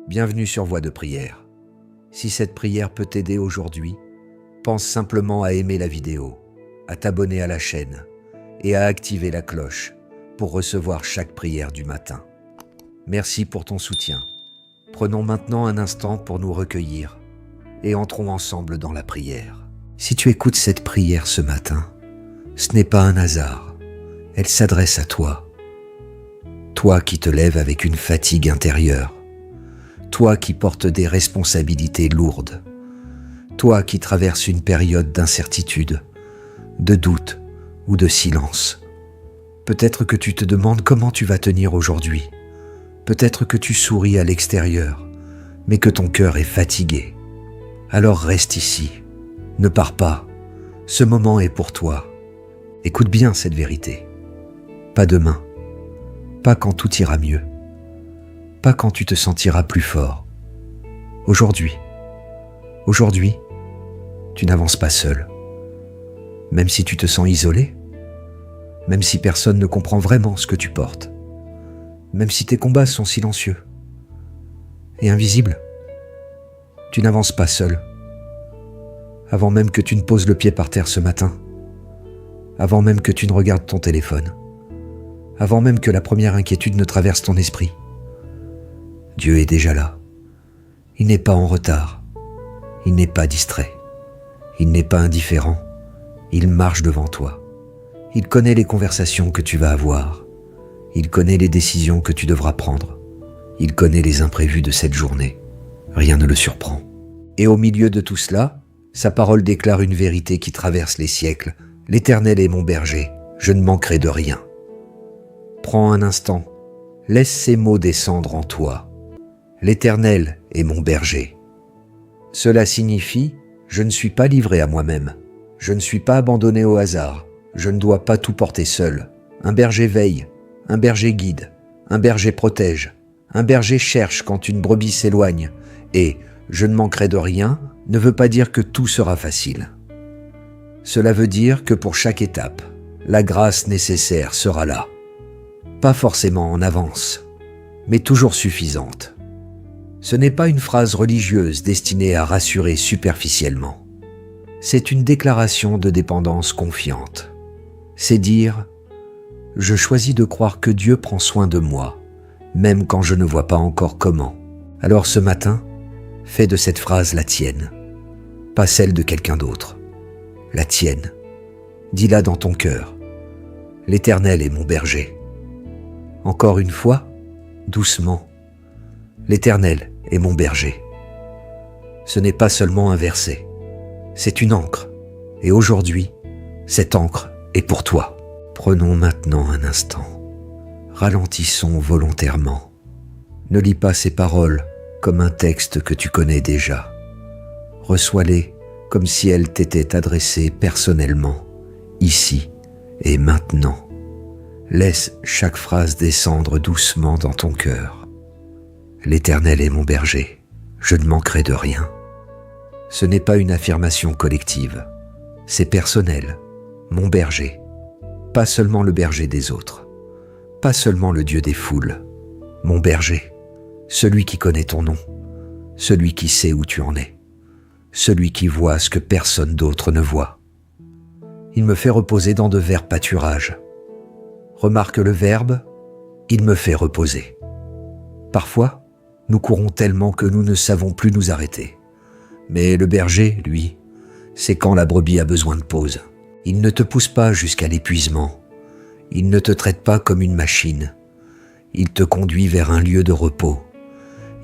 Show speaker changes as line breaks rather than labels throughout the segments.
Bienvenue sur Voix de prière. Si cette prière peut t'aider aujourd'hui, pense simplement à aimer la vidéo, à t'abonner à la chaîne et à activer la cloche pour recevoir chaque prière du matin. Merci pour ton soutien. Prenons maintenant un instant pour nous recueillir et entrons ensemble dans la prière. Si tu écoutes cette prière ce matin, ce n'est pas un hasard. Elle s'adresse à toi. Toi qui te lèves avec une fatigue intérieure. Toi qui portes des responsabilités lourdes. Toi qui traverses une période d'incertitude, de doute ou de silence. Peut-être que tu te demandes comment tu vas tenir aujourd'hui. Peut-être que tu souris à l'extérieur, mais que ton cœur est fatigué. Alors reste ici. Ne pars pas. Ce moment est pour toi. Écoute bien cette vérité. Pas demain. Pas quand tout ira mieux. Pas quand tu te sentiras plus fort. Aujourd'hui, tu n'avances pas seul. Même si tu te sens isolé, même si personne ne comprend vraiment ce que tu portes, même si tes combats sont silencieux et invisibles, tu n'avances pas seul. Avant même que tu ne poses le pied par terre ce matin, avant même que tu ne regardes ton téléphone, avant même que la première inquiétude ne traverse ton esprit, Dieu est déjà là. Il n'est pas en retard. Il n'est pas distrait. Il n'est pas indifférent. Il marche devant toi. Il connaît les conversations que tu vas avoir. Il connaît les décisions que tu devras prendre. Il connaît les imprévus de cette journée. Rien ne le surprend. Et au milieu de tout cela, sa parole déclare une vérité qui traverse les siècles. L'Éternel est mon berger. Je ne manquerai de rien. Prends un instant. Laisse ces mots descendre en toi. L'Éternel est mon berger. Cela signifie, je ne suis pas livré à moi-même. Je ne suis pas abandonné au hasard. Je ne dois pas tout porter seul. Un berger veille, un berger guide, un berger protège, un berger cherche quand une brebis s'éloigne. Et je ne manquerai de rien ne veut pas dire que tout sera facile. Cela veut dire que pour chaque étape, la grâce nécessaire sera là. Pas forcément en avance, mais toujours suffisante. Ce n'est pas une phrase religieuse destinée à rassurer superficiellement. C'est une déclaration de dépendance confiante. C'est dire « Je choisis de croire que Dieu prend soin de moi, même quand je ne vois pas encore comment. » Alors ce matin, fais de cette phrase la tienne, pas celle de quelqu'un d'autre. La tienne. Dis-la dans ton cœur. « L'Éternel est mon berger. » Encore une fois, doucement. L'Éternel est mon berger. Ce n'est pas seulement un verset, c'est une encre. Et aujourd'hui, cette encre est pour toi. Prenons maintenant un instant. Ralentissons volontairement. Ne lis pas ces paroles comme un texte que tu connais déjà. Reçois-les comme si elles t'étaient adressées personnellement, ici et maintenant. Laisse chaque phrase descendre doucement dans ton cœur. L'Éternel est mon berger, je ne manquerai de rien. Ce n'est pas une affirmation collective, c'est personnel, mon berger. Pas seulement le berger des autres, pas seulement le Dieu des foules, mon berger, celui qui connaît ton nom, celui qui sait où tu en es, celui qui voit ce que personne d'autre ne voit. Il me fait reposer dans de verts pâturages. Remarque le verbe, il me fait reposer. Parfois, nous courons tellement que nous ne savons plus nous arrêter. Mais le berger, lui, c'est quand la brebis a besoin de pause. Il ne te pousse pas jusqu'à l'épuisement. Il ne te traite pas comme une machine. Il te conduit vers un lieu de repos.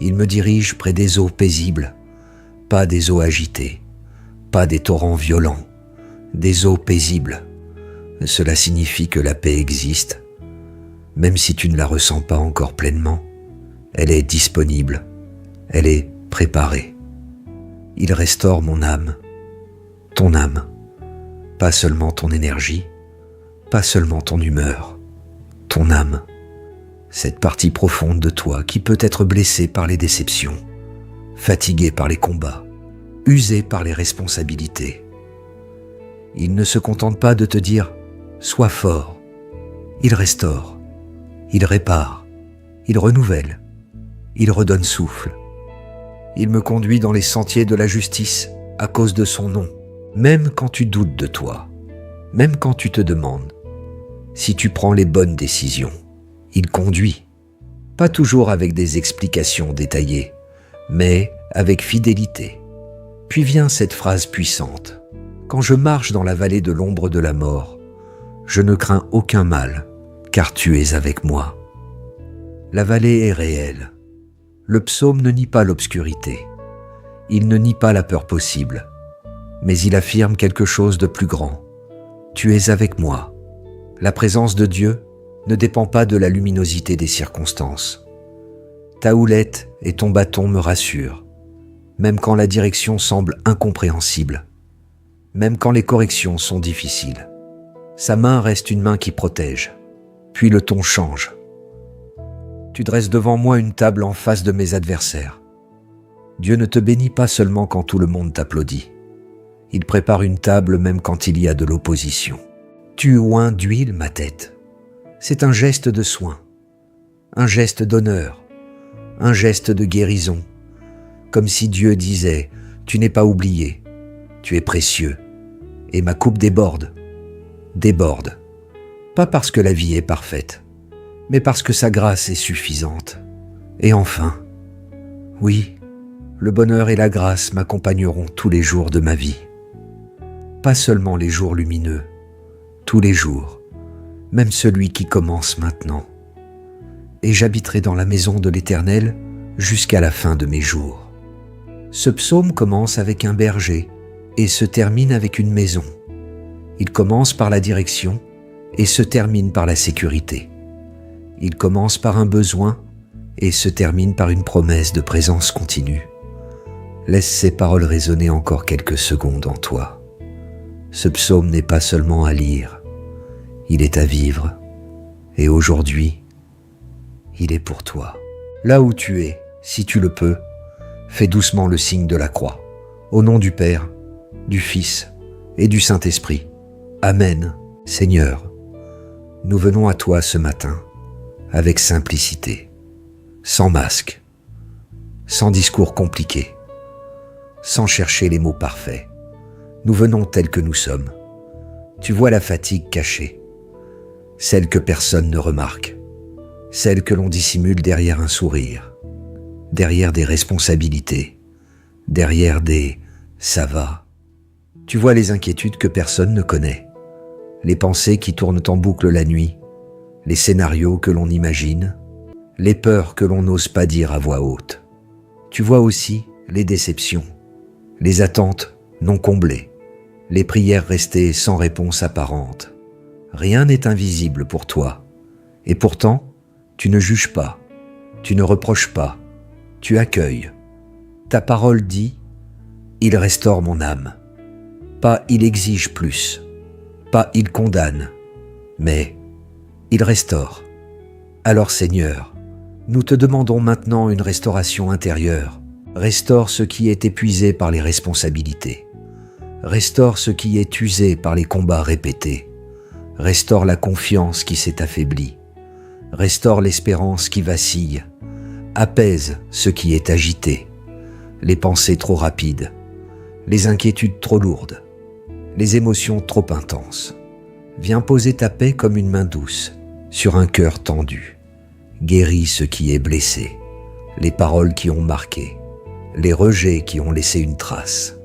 Il me dirige près des eaux paisibles, pas des eaux agitées, pas des torrents violents, des eaux paisibles. Cela signifie que la paix existe, même si tu ne la ressens pas encore pleinement. Elle est disponible, elle est préparée. Il restaure mon âme, ton âme, pas seulement ton énergie, pas seulement ton humeur, ton âme, cette partie profonde de toi qui peut être blessée par les déceptions, fatiguée par les combats, usée par les responsabilités. Il ne se contente pas de te dire « sois fort », il restaure, il répare, il renouvelle, il redonne souffle, Il me conduit dans les sentiers de la justice à cause de son nom. Même quand tu doutes de toi, même quand tu te demandes si tu prends les bonnes décisions, il conduit. Pas toujours avec des explications détaillées, mais avec fidélité. Puis vient cette phrase puissante. Quand je marche dans la vallée de l'ombre de la mort, je ne crains aucun mal, car tu es avec moi. La vallée est réelle. Le psaume ne nie pas l'obscurité. Il ne nie pas la peur possible. Mais il affirme quelque chose de plus grand. Tu es avec moi. La présence de Dieu ne dépend pas de la luminosité des circonstances. Ta houlette et ton bâton me rassurent, même quand la direction semble incompréhensible, même quand les corrections sont difficiles. Sa main reste une main qui protège, puis le ton change. Tu dresses devant moi une table en face de mes adversaires. Dieu ne te bénit pas seulement quand tout le monde t'applaudit. Il prépare une table même quand il y a de l'opposition. Tu oins d'huile ma tête. C'est un geste de soin, un geste d'honneur, un geste de guérison, comme si Dieu disait « Tu n'es pas oublié, tu es précieux, et ma coupe déborde, déborde. » Pas parce que la vie est parfaite, mais parce que sa grâce est suffisante. Et enfin, oui, le bonheur et la grâce m'accompagneront tous les jours de ma vie. Pas seulement les jours lumineux, tous les jours, même celui qui commence maintenant. Et j'habiterai dans la maison de l'Éternel jusqu'à la fin de mes jours. Ce psaume commence avec un berger et se termine avec une maison. Il commence par la direction et se termine par la sécurité. Il commence par un besoin et se termine par une promesse de présence continue. Laisse ces paroles résonner encore quelques secondes en toi. Ce psaume n'est pas seulement à lire, il est à vivre. Et aujourd'hui, il est pour toi. Là où tu es, si tu le peux, fais doucement le signe de la croix. Au nom du Père, du Fils et du Saint-Esprit. Amen. Seigneur, nous venons à toi ce matin avec simplicité, sans masque, sans discours compliqué, sans chercher les mots parfaits. Nous venons tels que nous sommes. Tu vois la fatigue cachée, celle que personne ne remarque, celle que l'on dissimule derrière un sourire, derrière des responsabilités, derrière des « ça va ». Tu vois les inquiétudes que personne ne connaît, les pensées qui tournent en boucle la nuit, les scénarios que l'on imagine, les peurs que l'on n'ose pas dire à voix haute. Tu vois aussi les déceptions, les attentes non comblées, les prières restées sans réponse apparente. Rien n'est invisible pour toi. Et pourtant, tu ne juges pas, tu ne reproches pas, tu accueilles. Ta parole dit « Il restaure mon âme ». Pas « Il exige plus », pas « Il condamne », mais « Il restaure ». Alors Seigneur, nous te demandons maintenant une restauration intérieure. Restaure ce qui est épuisé par les responsabilités. Restaure ce qui est usé par les combats répétés. Restaure la confiance qui s'est affaiblie. Restaure l'espérance qui vacille. Apaise ce qui est agité. Les pensées trop rapides. Les inquiétudes trop lourdes. Les émotions trop intenses. Viens poser ta paix comme une main douce sur un cœur tendu. Guéris ce qui est blessé. Les paroles qui ont marqué. Les rejets qui ont laissé une trace.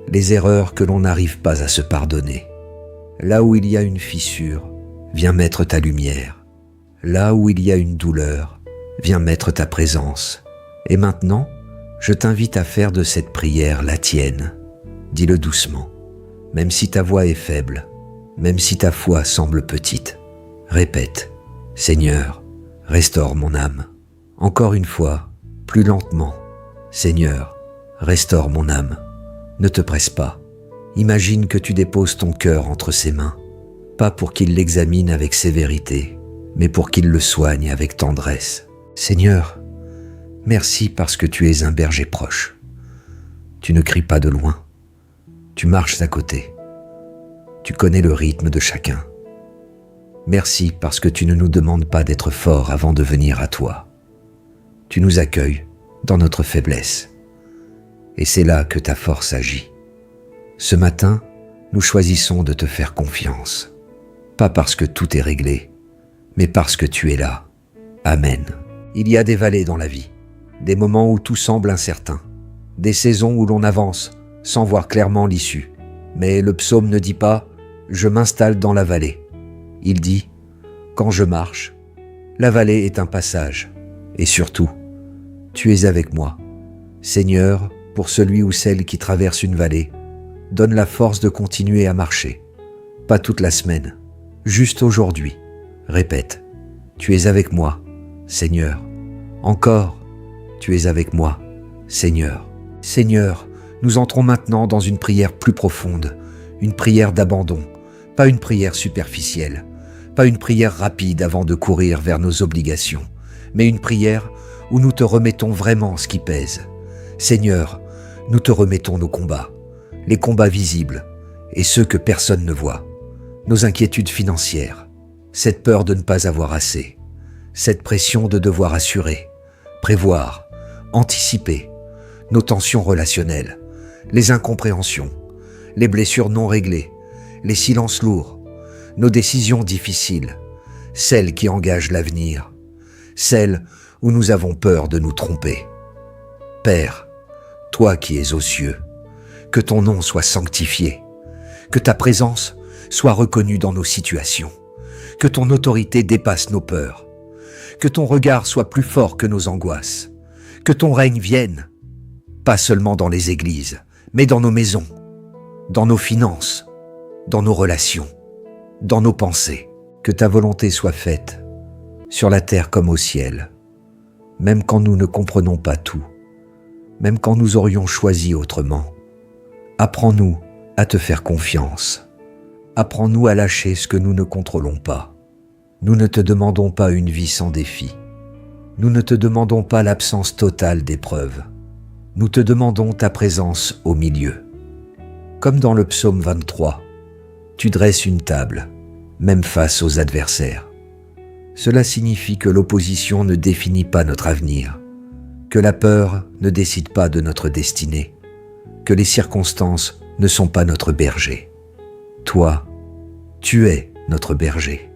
Les erreurs que l'on n'arrive pas à se pardonner. Là où il y a une fissure, viens mettre ta lumière. Là où il y a une douleur, viens mettre ta présence. Et maintenant, je t'invite à faire de cette prière la tienne. Dis-le doucement, même si ta voix est faible, même si ta foi semble petite. Répète, Seigneur, restaure mon âme. Encore une fois, plus lentement. Seigneur, restaure mon âme. Ne te presse pas. Imagine que tu déposes ton cœur entre ses mains, pas pour qu'il l'examine avec sévérité, mais pour qu'il le soigne avec tendresse. Seigneur, merci parce que tu es un berger proche. Tu ne cries pas de loin. Tu marches à côté. Tu connais le rythme de chacun. Merci parce que tu ne nous demandes pas d'être forts avant de venir à toi. Tu nous accueilles dans notre faiblesse. Et c'est là que ta force agit. Ce matin, nous choisissons de te faire confiance. Pas parce que tout est réglé, mais parce que tu es là. Amen. Il y a des vallées dans la vie, des moments où tout semble incertain, des saisons où l'on avance sans voir clairement l'issue. Mais le psaume ne dit pas « je m'installe dans la vallée ». Il dit « quand je marche, la vallée est un passage. Et surtout, tu es avec moi. Seigneur, pour celui ou celle qui traverse une vallée, donne la force de continuer à marcher. Pas toute la semaine, juste aujourd'hui. Répète, tu es avec moi, Seigneur. Encore, tu es avec moi, Seigneur. Seigneur, nous entrons maintenant dans une prière plus profonde, une prière d'abandon, pas une prière superficielle, pas une prière rapide avant de courir vers nos obligations, mais une prière où nous te remettons vraiment ce qui pèse. Seigneur, nous te remettons nos combats, les combats visibles et ceux que personne ne voit, nos inquiétudes financières, cette peur de ne pas avoir assez, cette pression de devoir assurer, prévoir, anticiper, nos tensions relationnelles, les incompréhensions, les blessures non réglées, les silences lourds, nos décisions difficiles, celles qui engagent l'avenir, celles où nous avons peur de nous tromper. Père, toi qui es aux cieux, que ton nom soit sanctifié, que ta présence soit reconnue dans nos situations, que ton autorité dépasse nos peurs, que ton regard soit plus fort que nos angoisses, que ton règne vienne, pas seulement dans les églises, mais dans nos maisons, dans nos finances, dans nos relations, dans nos pensées, que ta volonté soit faite, sur la terre comme au ciel, même quand nous ne comprenons pas tout, même quand nous aurions choisi autrement. Apprends-nous à te faire confiance. Apprends-nous à lâcher ce que nous ne contrôlons pas. Nous ne te demandons pas une vie sans défi. Nous ne te demandons pas l'absence totale d'épreuves. Nous te demandons ta présence au milieu. Comme dans le psaume 23, tu dresses une table, même face aux adversaires. Cela signifie que l'opposition ne définit pas notre avenir, que la peur ne décide pas de notre destinée, que les circonstances ne sont pas notre berger. Toi, tu es notre berger.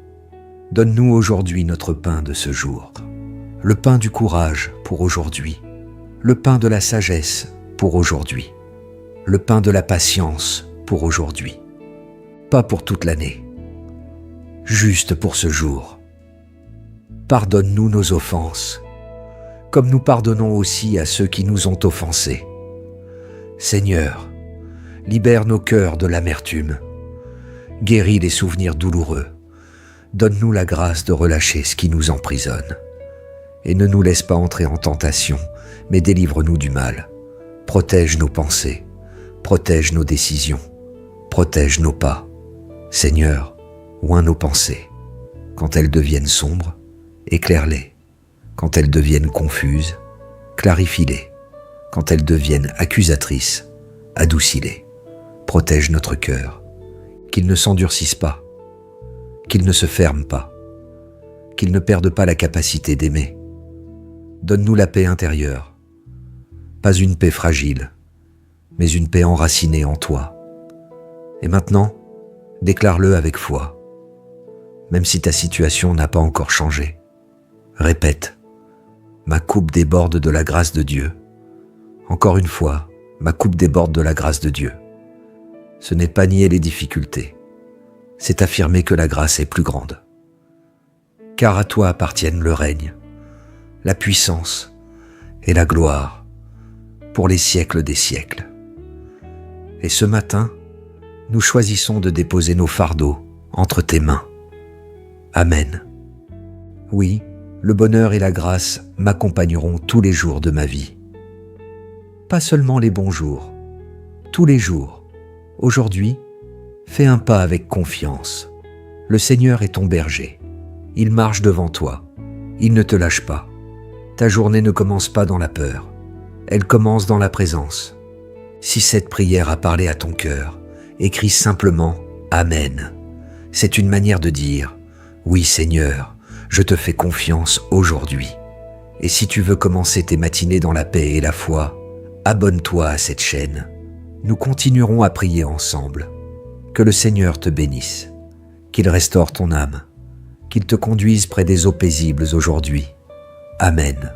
Donne-nous aujourd'hui notre pain de ce jour, le pain du courage pour aujourd'hui, le pain de la sagesse pour aujourd'hui, le pain de la patience pour aujourd'hui. Pas pour toute l'année, juste pour ce jour. Pardonne-nous nos offenses, comme nous pardonnons aussi à ceux qui nous ont offensés. Seigneur, libère nos cœurs de l'amertume, guéris les souvenirs douloureux, donne-nous la grâce de relâcher ce qui nous emprisonne. Et ne nous laisse pas entrer en tentation, mais délivre-nous du mal. Protège nos pensées, protège nos décisions, protège nos pas. Seigneur, oins nos pensées. Quand elles deviennent sombres, éclaire-les. Quand elles deviennent confuses, clarifie-les. Quand elles deviennent accusatrices, adoucis-les. Protège notre cœur, qu'il ne s'endurcisse pas, qu'il ne se ferme pas, qu'il ne perde pas la capacité d'aimer. Donne-nous la paix intérieure, pas une paix fragile, mais une paix enracinée en toi. Et maintenant, déclare-le avec foi, même si ta situation n'a pas encore changé. Répète, ma coupe déborde de la grâce de Dieu. Encore une fois, ma coupe déborde de la grâce de Dieu. Ce n'est pas nier les difficultés, c'est affirmer que la grâce est plus grande. Car à toi appartiennent le règne, la puissance et la gloire pour les siècles des siècles. Et ce matin, nous choisissons de déposer nos fardeaux entre tes mains. Amen. Oui, le bonheur et la grâce m'accompagneront tous les jours de ma vie. Pas seulement les bons jours, tous les jours. Aujourd'hui, fais un pas avec confiance. Le Seigneur est ton berger. Il marche devant toi. Il ne te lâche pas. Ta journée ne commence pas dans la peur. Elle commence dans la présence. Si cette prière a parlé à ton cœur, écris simplement « Amen ». C'est une manière de dire « Oui Seigneur, je te fais confiance aujourd'hui ». Et si tu veux commencer tes matinées dans la paix et la foi, abonne-toi à cette chaîne. Nous continuerons à prier ensemble. Que le Seigneur te bénisse, qu'il restaure ton âme, qu'il te conduise près des eaux paisibles aujourd'hui. Amen.